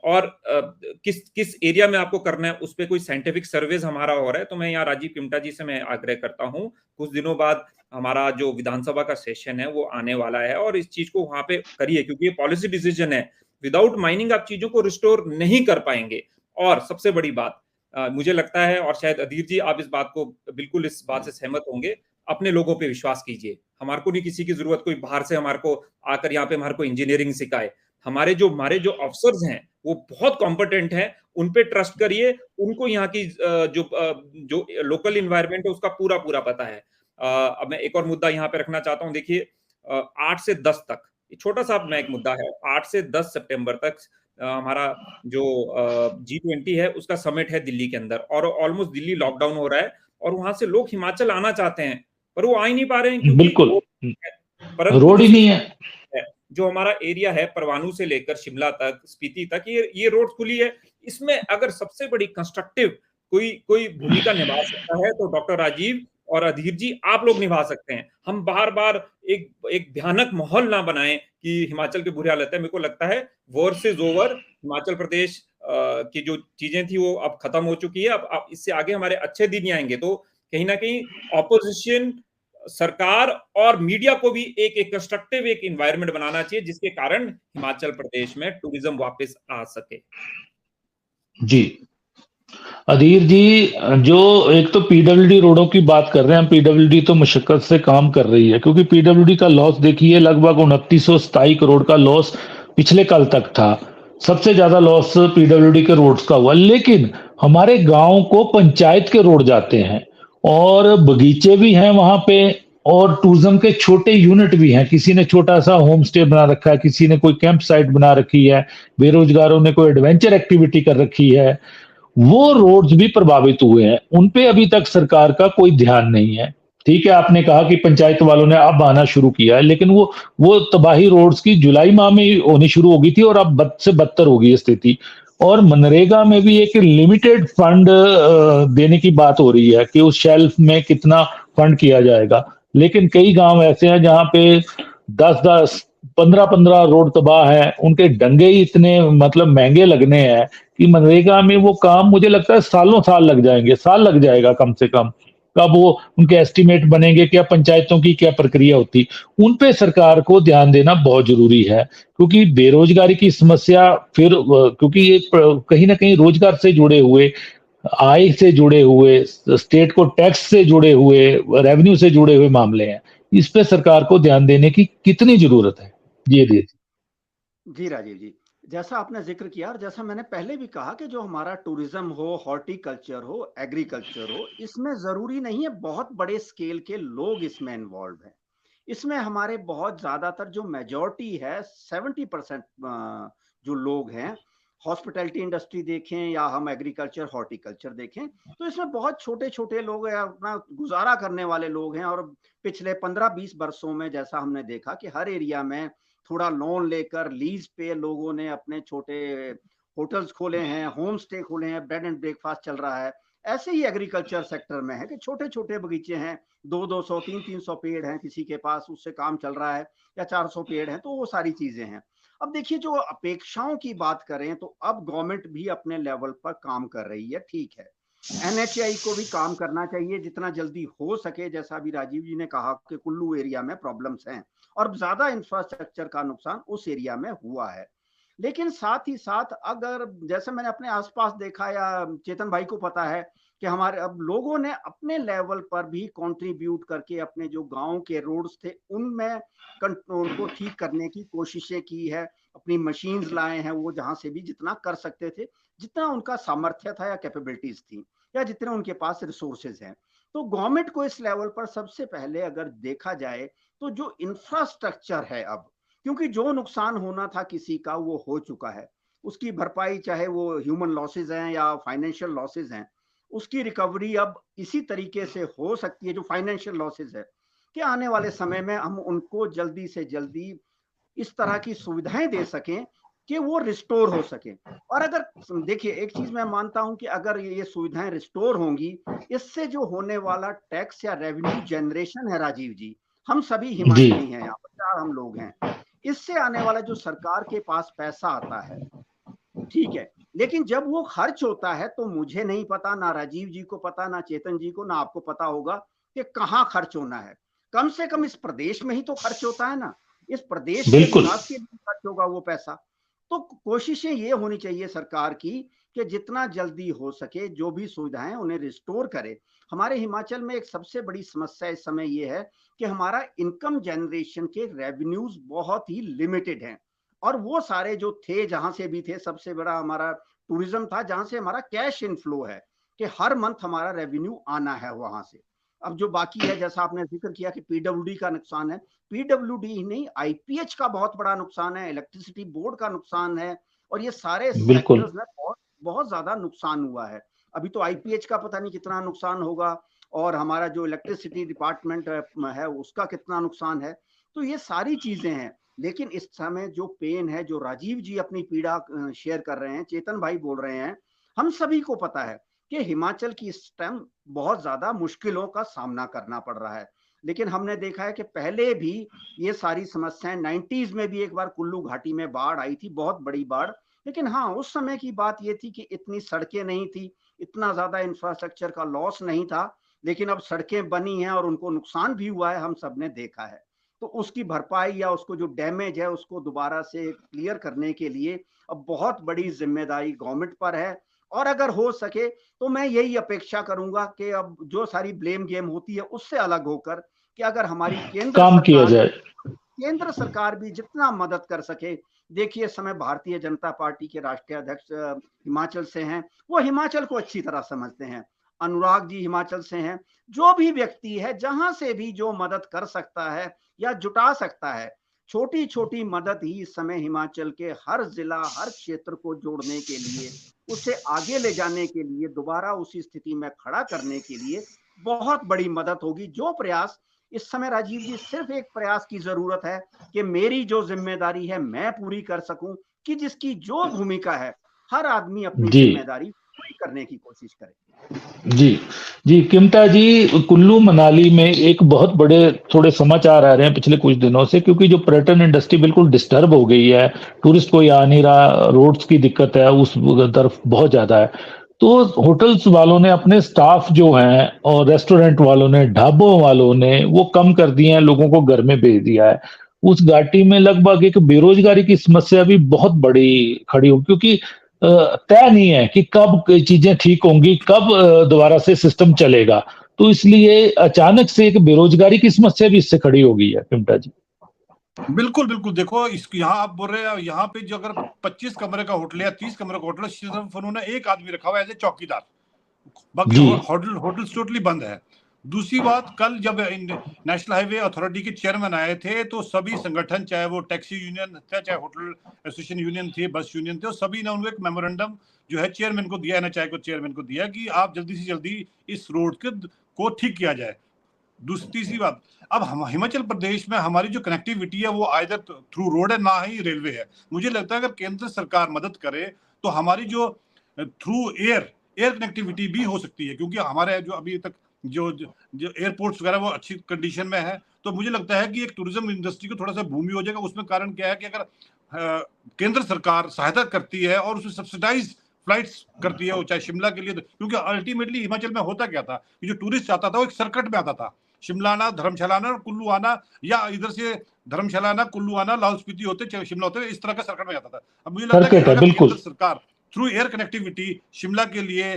और किस किस एरिया में आपको करना है, उस पर कोई साइंटिफिक सर्वेज हमारा हो रहा है। तो मैं यहाँ राजीव किमटा जी से मैं आग्रह करता हूँ, कुछ दिनों बाद हमारा जो विधानसभा का सेशन है वो आने वाला है, और इस चीज को वहां पे करिए, क्योंकि ये पॉलिसी डिसीजन है। विदाउट माइनिंग आप चीजों को रिस्टोर नहीं कर पाएंगे। और सबसे बड़ी बात मुझे लगता है, और शायद अधीर जी आप इस बात को बिल्कुल इस बात से सहमत होंगे, अपने लोगों पे विश्वास कीजिए। हमारे को नहीं किसी की जरूरत कोई बाहर से हमारे को आकर यहाँ पे हमारे को इंजीनियरिंग सिखाए। हमारे जो अफसर्स हैं वो बहुत कॉम्पिटेंट हैं, उन पे ट्रस्ट करिए। उनको यहाँ की जो लोकल इन्वायरमेंट है उसका पूरा पूरा पता है। अब मैं एक और मुद्दा यहाँ पे रखना चाहता हूँ। देखिए 8 से 10 तक, छोटा सा मैं एक मुद्दा है, 8 से 10 सितंबर तक हमारा जो G20 है उसका समिट है दिल्ली के अंदर, और ऑलमोस्ट दिल्ली लॉकडाउन हो रहा है, और वहां से लोग हिमाचल आना चाहते हैं पर वो आ ही नहीं पा रहे हैं क्योंकि बिल्कुल परंतु रोड ही नहीं है। जो हमारा एरिया है परवाणु से लेकर शिमला तक, स्पीति तक, ये रोड खुली है। इसमें अगर सबसे बड़ी कंस्ट्रक्टिव कोई भूमिका निभा सकता है तो डॉक्टर राजीव और अधीर जी आप लोग निभा सकते हैं। हम बार बार एक भयानक माहौल ना बनाएं कि हिमाचल के बुरे हालत है। मेरे को लगता है war is over, Himachal Pradesh की जो चीजें थी वो अब खत्म हो चुकी है। अब इससे आगे हमारे अच्छे दिन ही आएंगे। तो कहीं ना कहीं ऑपोजिशन, सरकार और मीडिया को भी एक कंस्ट्रक्टिव एक एनवायरनमेंट बनाना चाहिए जिसके कारण हिमाचल प्रदेश में टूरिज्म वापस आ सके। जी अधीर जी, जो एक तो पीडब्ल्यूडी रोडों की बात कर रहे हैं, पीडब्ल्यूडी तो मशक्कत से काम कर रही है, क्योंकि पीडब्ल्यूडी का लॉस देखिए लगभग 2927 करोड़ का लॉस पिछले कल तक था। सबसे ज्यादा लॉस पीडब्ल्यूडी के रोड्स का हुआ। लेकिन हमारे गांव को पंचायत के रोड जाते हैं और बगीचे भी हैं वहां पे, और टूरिज्म के छोटे यूनिट भी हैं। किसी ने छोटा सा होम स्टे बना रखा है, किसी ने कोई कैंप साइट बना रखी है, बेरोजगारों ने कोई एडवेंचर एक्टिविटी कर रखी है। वो रोड्स भी प्रभावित हुए हैं, उन पे अभी तक सरकार का कोई ध्यान नहीं है। ठीक है, आपने कहा कि पंचायत वालों ने अब आना शुरू किया है, लेकिन वो तबाही रोड्स की जुलाई माह में ही होनी शुरू हो गई थी और अब बद से बदतर हो गई स्थिति। और मनरेगा में भी एक लिमिटेड फंड देने की बात हो रही है कि उस शेल्फ में कितना फंड किया जाएगा, लेकिन कई गांव ऐसे हैं जहां पे 10-10 15-15 रोड तबाह है। उनके डंगे ही इतने मतलब महंगे लगने हैं कि मनरेगा में वो काम मुझे लगता है सालों साल लग जाएंगे, साल लग जाएगा कम से कम। कब वो उनके एस्टिमेट बनेंगे, क्या पंचायतों की क्या प्रक्रिया होती, उन पे सरकार को ध्यान देना बहुत जरूरी है। क्योंकि बेरोजगारी की समस्या फिर क्योंकि ये कहीं ना कहीं रोजगार से जुड़े हुए, आय से जुड़े हुए, स्टेट को टैक्स से जुड़े हुए, रेवेन्यू से जुड़े हुए मामले हैं। इस पे सरकार को ध्यान देने की कितनी जरूरत है, ये देखिए। जी राजीव जी, जैसा आपने जिक्र किया और जैसा मैंने पहले भी कहा कि जो हमारा टूरिज्म हो, हॉर्टिकल्चर हो, एग्रीकल्चर हो, इसमें जरूरी नहीं है बहुत बड़े स्केल के लोग इसमें इन्वॉल्व हैं। इसमें हमारे बहुत ज्यादातर जो मेजॉरिटी है 70% जो लोग हैं, हॉस्पिटैलिटी इंडस्ट्री देखें या हम एग्रीकल्चर हॉर्टिकल्चर देखें, तो इसमें बहुत छोटे छोटे लोग हैं, अपना गुजारा करने वाले लोग हैं। और पिछले 15-20 वर्षों में जैसा हमने देखा कि हर एरिया में थोड़ा लोन लेकर लीज पे लोगों ने अपने छोटे होटल्स खोले हैं, होम स्टे खोले हैं, ब्रेड एंड ब्रेकफास्ट चल रहा है। ऐसे ही एग्रीकल्चर सेक्टर में है कि छोटे छोटे बगीचे हैं, 200-200 300-300 पेड़ हैं किसी के पास, उससे काम चल रहा है, या 400 पेड़ हैं, तो वो सारी चीजें हैं। अब देखिए, जो अपेक्षाओं की बात करें तो अब गवर्नमेंट भी अपने लेवल पर काम कर रही है, ठीक है। NHAI को भी काम करना चाहिए जितना जल्दी हो सके। जैसा अभी राजीव जी ने कहा कि कुल्लू एरिया में प्रॉब्लम्स हैं और ज्यादा इंफ्रास्ट्रक्चर का नुकसान उस एरिया में हुआ है। लेकिन साथ ही साथ अगर जैसे मैंने अपने आसपास देखा, या चेतन भाई को पता है कि हमारे अब लोगों ने अपने लेवल पर भी कंट्रीब्यूट करके अपने जो गांव के रोड्स थे उनमें उनको ठीक करने की कोशिशें की है, अपनी मशीन्स लाए हैं, वो जहां से भी जितना कर सकते थे, जितना उनका सामर्थ्य था या कैपेबिलिटीज थी या जितने उनके पास रिसोर्सेज हैं। तो गवर्नमेंट को इस लेवल पर सबसे पहले अगर देखा जाए तो जो इंफ्रास्ट्रक्चर है, अब क्योंकि जो नुकसान होना था किसी का वो हो चुका है, उसकी भरपाई चाहे वो ह्यूमन लॉसेज हैं या फाइनेंशियल लॉसेज हैं, उसकी रिकवरी अब इसी तरीके से हो सकती है, जो फाइनेंशियल लॉसेज है, कि आने वाले समय में हम उनको जल्दी से जल्दी इस तरह की सुविधाएं दे सकें कि वो रिस्टोर हो सके। और अगर देखिए एक चीज मैं मानता हूं कि अगर ये सुविधाएं रिस्टोर होंगी, इससे जो होने वाला टैक्स या रेवेन्यू जनरेशन है राजीव जी, हम सभी हिमाचली हैं, यहाँ पर 4 हम लोग हैं, इससे आने वाला जो सरकार के पास पैसा आता है, ठीक है, लेकिन जब वो खर्च होता है तो मुझे नहीं पता, ना राजीव जी को पता, ना चेतन जी को, ना आपको पता होगा कि कहाँ खर्च होना है। कम से कम इस प्रदेश में ही तो खर्च होता है ना, इस प्रदेश के विकास के लिए खर्च होगा वो पैसा। तो कोशिशें ये होनी चाहिए सरकार की कि जितना जल्दी हो सके जो भी सुविधाएं उन्हें रिस्टोर करे। हमारे हिमाचल में एक सबसे बड़ी समस्या इस समय ये है कि हमारा इनकम जनरेशन के रेवेन्यूज बहुत ही लिमिटेड हैं, और वो सारे जो थे जहां से भी थे, सबसे बड़ा हमारा टूरिज्म था जहां से हमारा कैश इनफ्लो है कि हर मंथ हमारा रेवेन्यू आना है वहां से। अब जो बाकी है, जैसा आपने जिक्र किया कि पीडब्ल्यूडी का नुकसान है, पीडब्ल्यूडी ही नहीं, आईपीएच का बहुत बड़ा नुकसान है, इलेक्ट्रिसिटी बोर्ड का नुकसान है, और ये सारे सेक्टर्स में बहुत बहुत ज्यादा नुकसान हुआ है। अभी तो आईपीएच का पता नहीं कितना नुकसान होगा, और हमारा जो इलेक्ट्रिसिटी डिपार्टमेंट है उसका कितना नुकसान है। तो ये सारी चीजें हैं, लेकिन इस समय जो पेन है, जो राजीव जी अपनी पीड़ा शेयर कर रहे हैं, चेतन भाई बोल रहे हैं, हम सभी को पता है कि हिमाचल की इस टाइम बहुत ज्यादा मुश्किलों का सामना करना पड़ रहा है। लेकिन हमने देखा है कि पहले भी ये सारी समस्याएं 90s में भी एक बार कुल्लू घाटी में बाढ़ आई थी, बहुत बड़ी बाढ़, लेकिन हाँ उस समय की बात ये थी कि इतनी सड़कें नहीं थी, इतना ज्यादा इंफ्रास्ट्रक्चर का लॉस नहीं था, लेकिन अब सड़कें बनी हैं और उनको नुकसान भी हुआ है, हम सब ने देखा है। तो उसकी भरपाई या उसको जो डैमेज है उसको दोबारा से क्लियर करने के लिए अब बहुत बड़ी जिम्मेदारी गवर्नमेंट पर है। और अगर हो सके तो मैं यही अपेक्षा करूंगा कि अब जो सारी ब्लेम गेम होती है उससे अलग होकर कि अगर हमारी केंद्र सरकार भी जितना मदद कर सके। देखिए इस समय भारतीय जनता पार्टी के राष्ट्रीय अध्यक्ष हिमाचल से हैं, वो हिमाचल को अच्छी तरह समझते हैं, अनुराग जी हिमाचल से हैं, जो भी व्यक्ति है जहां से भी जो मदद कर सकता है या जुटा सकता है, छोटी छोटी मदद ही इस समय हिमाचल के हर जिला, हर क्षेत्र को जोड़ने के लिए, उसे आगे ले जाने के लिए, दोबारा उसी स्थिति में खड़ा करने के लिए बहुत बड़ी मदद होगी। जो प्रयास इस समय राजीव जी, सिर्फ एक प्रयास की जरूरत है कि मेरी जो जिम्मेदारी है मैं पूरी कर सकूं, कि जिसकी जो भूमिका है हर आदमी अपनी जिम्मेदारी पूरी करने की कोशिश करे। जी किमटा जी, कुल्लू मनाली में एक बहुत बड़े थोड़े समाचार आ रहे हैं पिछले कुछ दिनों से, क्योंकि जो पर्यटन इंडस्ट्री बिल्कुल डिस्टर्ब हो गई है, टूरिस्ट कोई आ नहीं रहा, रोड्स की दिक्कत है, उस तरफ बहुत ज्यादा है। तो होटल्स वालों ने अपने स्टाफ जो हैं और रेस्टोरेंट वालों ने, ढाबों वालों ने वो कम कर दिए हैं, लोगों को घर में भेज दिया है। उस घाटी में लगभग एक बेरोजगारी की समस्या भी बहुत बड़ी खड़ी हो, क्योंकि तय नहीं है कि कब चीजें ठीक होंगी, कब दोबारा से सिस्टम चलेगा। तो इसलिए अचानक से एक बेरोजगारी की समस्या भी इससे खड़ी हो गई है किमटा जी। बिल्कुल बिल्कुल, देखो यहाँ आप बोल रहे हैं, यहाँ पे जो अगर 25 कमरे का होटल या 30 कमरे का होटल, सिर्फ उन्होंने एक आदमी रखा हुआ है एज ए चौकीदार, बाकी होटल टोटली बंद है। दूसरी बात, कल जब नेशनल हाईवे अथॉरिटी के चेयरमैन आए थे तो सभी संगठन, चाहे वो टैक्सी यूनियन था, चाहे होटल एसोसिएशन यूनियन थे, बस यूनियन थे, सभी ने उनको एक मेमोरेंडम जो है चेयरमैन को दिया, एनएचआई को चेयरमैन को दिया कि आप जल्दी से जल्दी इस रोड को ठीक किया जाए। तीसरी बात, अब हम हिमाचल प्रदेश में हमारी जो कनेक्टिविटी है वो आइदर थ्रू रोड है, ना ही रेलवे है। मुझे लगता है अगर केंद्र सरकार मदद करे तो हमारी जो थ्रू एयर कनेक्टिविटी भी हो सकती है, क्योंकि हमारे जो अभी तक जो एयरपोर्ट्स वगैरह वो अच्छी कंडीशन में है। तो मुझे लगता है कि एक टूरिज्म इंडस्ट्री को थोड़ा सा भूमि हो जाएगा। उसमें कारण क्या है कि अगर केंद्र सरकार सहायता करती है और उसमें सब्सिडाइज फ्लाइट्स करती है, चाहे शिमला के लिए, क्योंकि अल्टीमेटली हिमाचल में होता क्या था कि जो टूरिस्ट आता था वो एक सर्किट में आता था, शिमला आना, धर्मशाला आना, कुल्लू आना, या इधर से धर्मशाला आना, कुल्लू आना, लाहौल स्पीति होते, चाहे शिमला होते, इस तरह का सर्किट में जाता था। अब मुझे लगता है कि केंद्र सरकार थ्रू एयर कनेक्टिविटी शिमला के लिए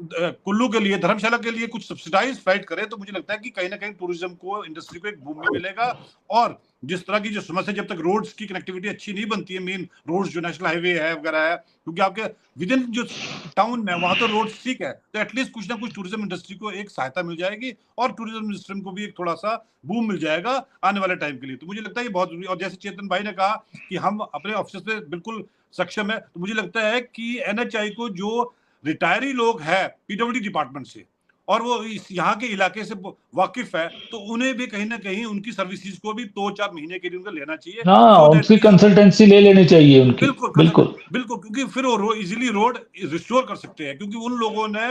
कुल्लू के लिए, धर्मशाला के लिए कुछ सब्सिडाइज फ्लाइट करे तो मुझे लगता है कि कहीं ना कहीं टूरिज्म को, इंडस्ट्री को एक बूम मिलेगा। और जिस तरह की जो समस्या, जब तक रोड्स की कनेक्टिविटी अच्छी नहीं बनती है, मेन रोड्स जो नेशनल हाईवे है वगैरह है, क्योंकि आपके विद इन जो टाउन में वहां तो रोड्स ठीक है, तो एटलीस्ट कुछ ना कुछ टूरिज्म इंडस्ट्री को एक सहायता मिल जाएगी और टूरिज्म इंडस्ट्री को भी एक थोड़ा सा बूम मिल जाएगा आने वाले टाइम के लिए। तो मुझे लगता है ये बहुत जरूरी। और जैसे चेतन भाई ने कहा कि हम अपने ऑफिस में बिल्कुल सक्षम है, तो मुझे लगता है कि NHI को जो रिटायरी लोग हैं PWD डिपार्टमेंट से और वो इस यहाँ के इलाके से वाकिफ है, तो उन्हें भी कहीं ना कहीं उनकी सर्विसेज को भी 2-4 महीने के लिए उनको लेना चाहिए। हाँ, उनकी कंसल्टेंसी ले लेनी चाहिए उनकी। बिल्कुल बिल्कुल बिल्कुल, क्योंकि फिर वो इजीली रोड रिस्टोर कर सकते हैं, क्योंकि उन लोगों ने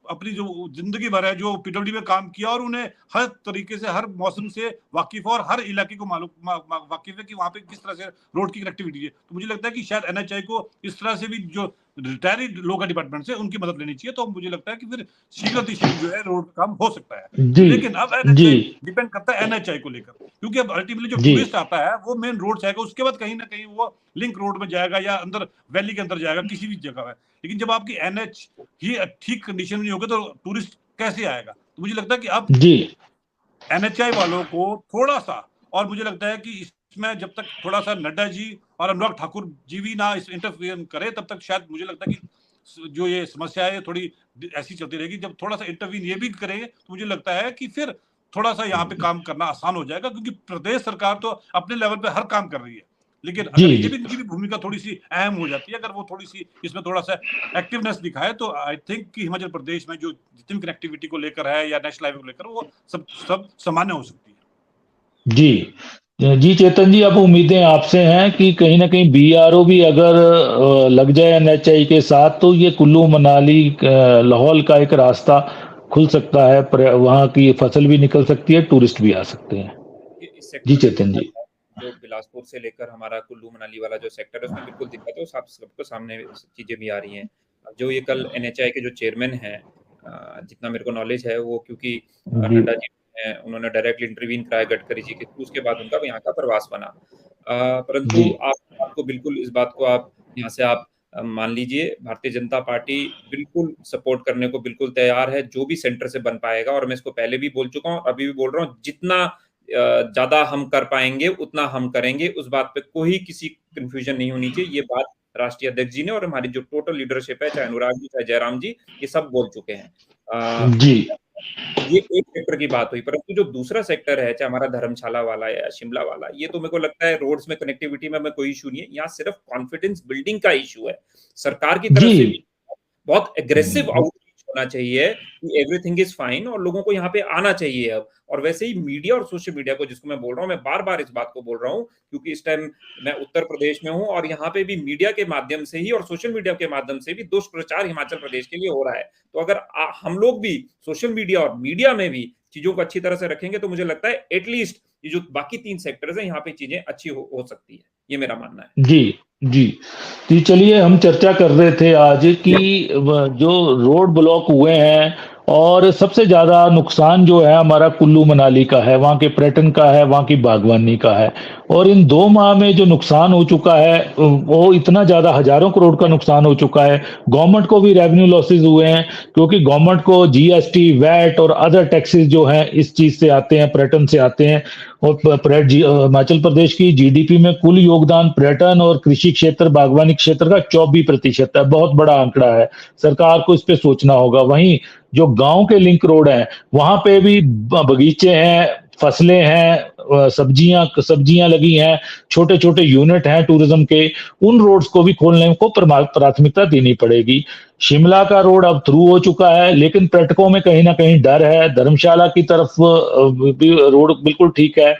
अपनी जो जिंदगी भर है जो PWD में काम किया और उन्हें हर तरीके से, हर मौसम से वाकिफ और हर इलाके को मालूम वाकिफ है कि वहां पे किस तरह से रोड की कनेक्टिविटी है। तो मुझे लगता है कि शायद NHI को इस तरह से भी जो रिटायर्ड लोग हैं डिपार्टमेंट से, उनकी मदद लेनी चाहिए। तो मुझे लगता है कि फिर शीघ्र जो है रोड काम हो सकता है। लेकिन अब NHI डिपेंड करता है NHI को लेकर, क्योंकि अब अल्टीमेटली जो टूरिस्ट आता है वो मेन रोड से आएगा, उसके बाद कहीं ना कहीं वो लिंक रोड में जाएगा या अंदर वैली के अंदर जाएगा, किसी भी जगह है। लेकिन जब आपकी NH ही ठीक कंडीशन में होगी तो टूरिस्ट कैसे आएगा? तो मुझे लगता है कि अब NHI वालों को थोड़ा सा, और मुझे लगता है कि इसमें जब तक थोड़ा सा नड्डा जी और अनुराग ठाकुर जी भी ना इस इंटरफेयर करे, तब तक शायद मुझे लगता है कि जो ये समस्या है थोड़ी ऐसी चलती रहेगी। जब थोड़ा सा इंटरवीन ये भी करेंगे तो मुझे लगता है कि फिर थोड़ा सा यहाँ पे काम करना आसान हो जाएगा, क्योंकि प्रदेश सरकार तो अपने लेवल पे हर काम कर रही है, लेकिन अगर ये भी इनकी भी भूमिका थोड़ी सी अहम हो जाती है, अगर वो थोड़ी सी इसमें थोड़ा सा एक्टिवनेस दिखाए, तो आई थिंक कि हिमाचल प्रदेश में जो जितनी कनेक्टिविटी को लेकर है या नेशनल हाईवे को लेकर, वो सब सामान्य हो सकती है। जी चेतन जी, अब उम्मीदें आपसे हैं कि कहीं ना कहीं BRO भी अगर लग जाए NHI के साथ, तो ये कुल्लू मनाली लाहौल का एक रास्ता खुल सकता है, वहां की फसल भी निकल सकती है, टूरिस्ट भी आ सकते हैं। जी चेतन जी, जो बिलासपुर से लेकर हमारा कुल्लू मनाली वाला जो सेक्टर है उसमें बिल्कुल दिक्कत है, सबको सामने चीजें भी आ रही हैं। जो ये कल NHI के जो चेयरमैन हैं, जितना मेरे को नॉलेज है, वो क्योंकि नड्डा जी उन्होंने डायरेक्टली इंटरवीन कराया गडकरी जी के, उसके बाद उनका यहाँ का प्रवास बना। परंतु आपको बिल्कुल इस बात को आप यहाँ से आप मान लीजिए, भारतीय जनता पार्टी बिल्कुल सपोर्ट करने को बिल्कुल तैयार है, जो भी सेंटर से बन पाएगा। और मैं इसको पहले भी बोल चुका हूँ, अभी भी बोल रहा हूँ, जितना ज्यादा हम कर पाएंगे उतना हम करेंगे। उस बात पे कोई किसी कंफ्यूजन नहीं होनी चाहिए। ये बात राष्ट्रीय अध्यक्ष जी ने और हमारी जो टोटल लीडरशिप है, चाहे अनुराग जी चाहे जयराम जी, ये सब बोल चुके हैं। ये एक सेक्टर की बात हुई, परंतु जो दूसरा सेक्टर है, चाहे हमारा धर्मशाला वाला या शिमला वाला, ये तो मेरे को लगता है रोड्स में कनेक्टिविटी में कोई इशू नहीं है। यहाँ सिर्फ कॉन्फिडेंस बिल्डिंग का इशू है। सरकार की तरफ से भी बहुत एग्रेसिव आउटरीच होना चाहिए कि एवरीथिंग इज फाइन, और लोगों को यहाँ पे आना चाहिए अब। और वैसे ही मीडिया और सोशल मीडिया को, जिसको मैं बोल रहा हूँ, मैं बार बार इस बात को बोल रहा हूँ, क्योंकि इस टाइम मैं उत्तर प्रदेश में हूँ और यहाँ पे भी मीडिया के माध्यम से ही और सोशल मीडिया के माध्यम से भी दुष्प्रचार हिमाचल प्रदेश के लिए हो रहा है। तो अगर हम लोग भी सोशल मीडिया और मीडिया में भी चीजों को अच्छी तरह से रखेंगे, तो मुझे लगता है एटलीस्ट ये जो बाकी 3 सेक्टर्स हैं, यहाँ पे चीजें अच्छी हो सकती है। ये मेरा मानना है। जी चलिए, हम चर्चा कर रहे थे आज कि जो रोड ब्लॉक हुए हैं, और सबसे ज्यादा नुकसान जो है हमारा कुल्लू मनाली का है, वहाँ के पर्यटन का है, वहाँ की बागवानी का है। और इन 2 माह में जो नुकसान हो चुका है वो इतना ज्यादा, हजारों करोड़ का नुकसान हो चुका है। गवर्नमेंट को भी रेवेन्यू लॉसेस हुए हैं, क्योंकि गवर्नमेंट को GST, वैट और अदर टैक्सेस जो हैं इस चीज से आते हैं, पर्यटन से आते हैं। और हिमाचल प्रदेश की GDP में कुल योगदान पर्यटन और कृषि क्षेत्र, बागवानी क्षेत्र का 24% है। बहुत बड़ा आंकड़ा है, सरकार को इस पे सोचना होगा। वहीं जो गांव के लिंक रोड हैं, वहां पे भी बगीचे हैं, फसलें हैं, सब्जियां लगी हैं, छोटे छोटे यूनिट हैं टूरिज्म के, उन रोड्स को भी खोलने को प्राथमिकता देनी पड़ेगी। शिमला का रोड अब थ्रू हो चुका है, लेकिन पर्यटकों में कहीं ना कहीं डर है। धर्मशाला की तरफ भी रोड बिल्कुल ठीक है,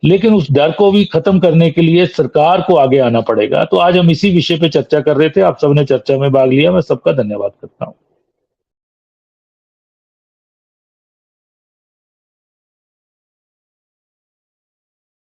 लेकिन उस डर को भी खत्म करने के लिए सरकार को आगे आना पड़ेगा। तो आज हम इसी विषय पे चर्चा कर रहे थे, आप सबने चर्चा में भाग लिया, मैं सबका धन्यवाद करता हूँ।